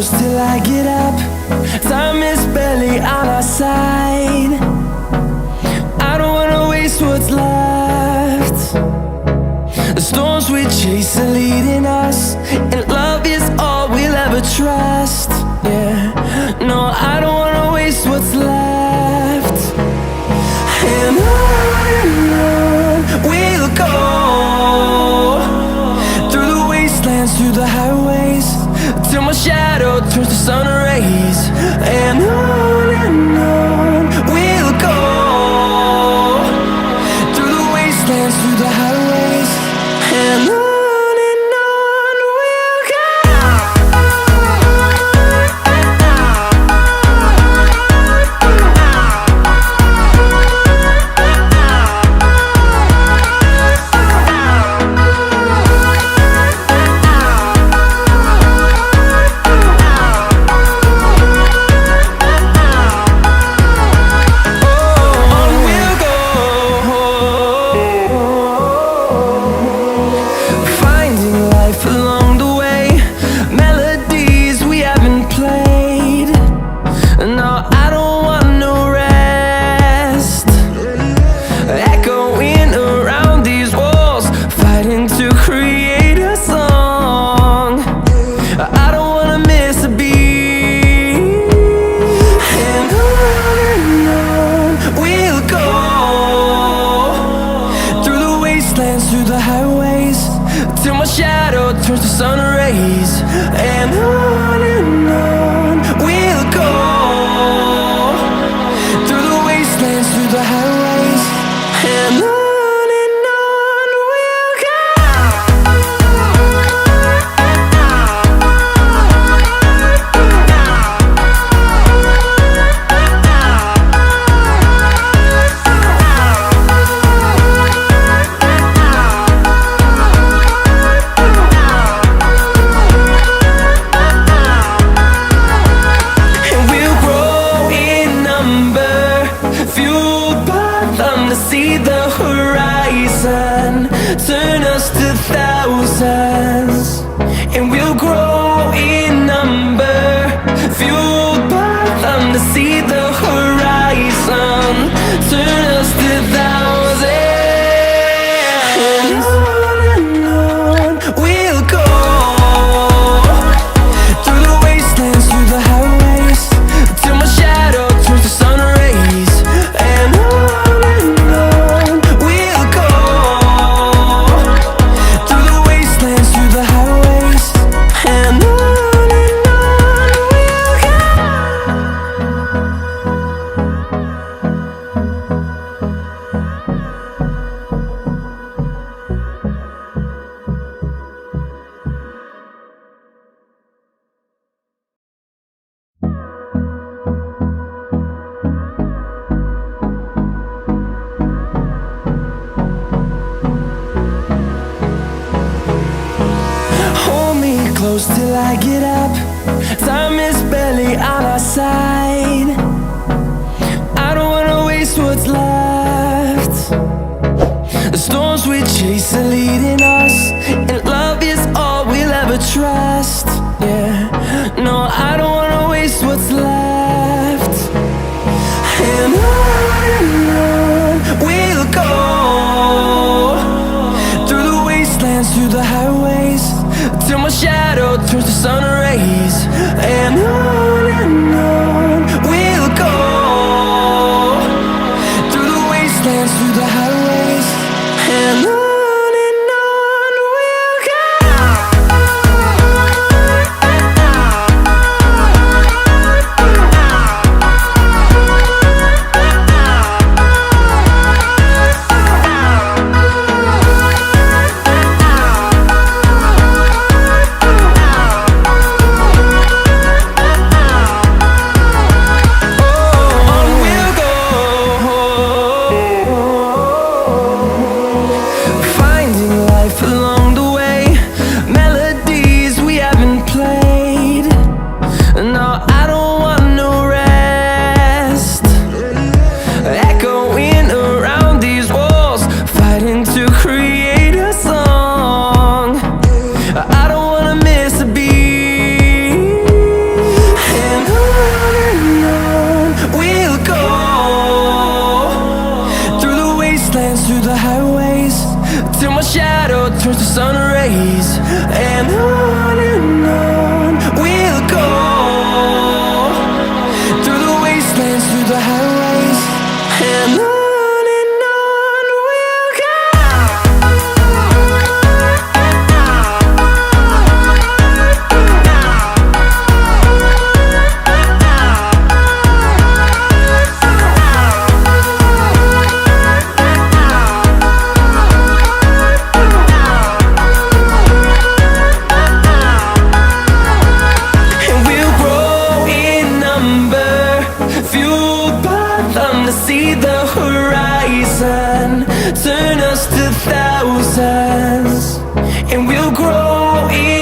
close till I get up. Time is barely on our side. I don't wanna waste what's left. The storms we chase are leading us, and love is all we'll ever trust. Yeah, no, I don't wanna waste what's left. And on we'll go, through the wastelands, through the highways, till my shadow turns to sun rays. And on we'll go, through the wastelands, through the highways, and on we'll go. Till I get up, time is barely on our side. I don't wanna waste what's left. The storms we chase are leading us, and love is all we'll ever trust. Yeah, no, I don't wanna waste what's left. And on we'll go, through the wastelands, through the highways, till my shadow turns to sun rays. And on we'll go, through the wastelands, through the highways, and on fueled by them to see the horizon. Turn us to thousands, and we'll grow in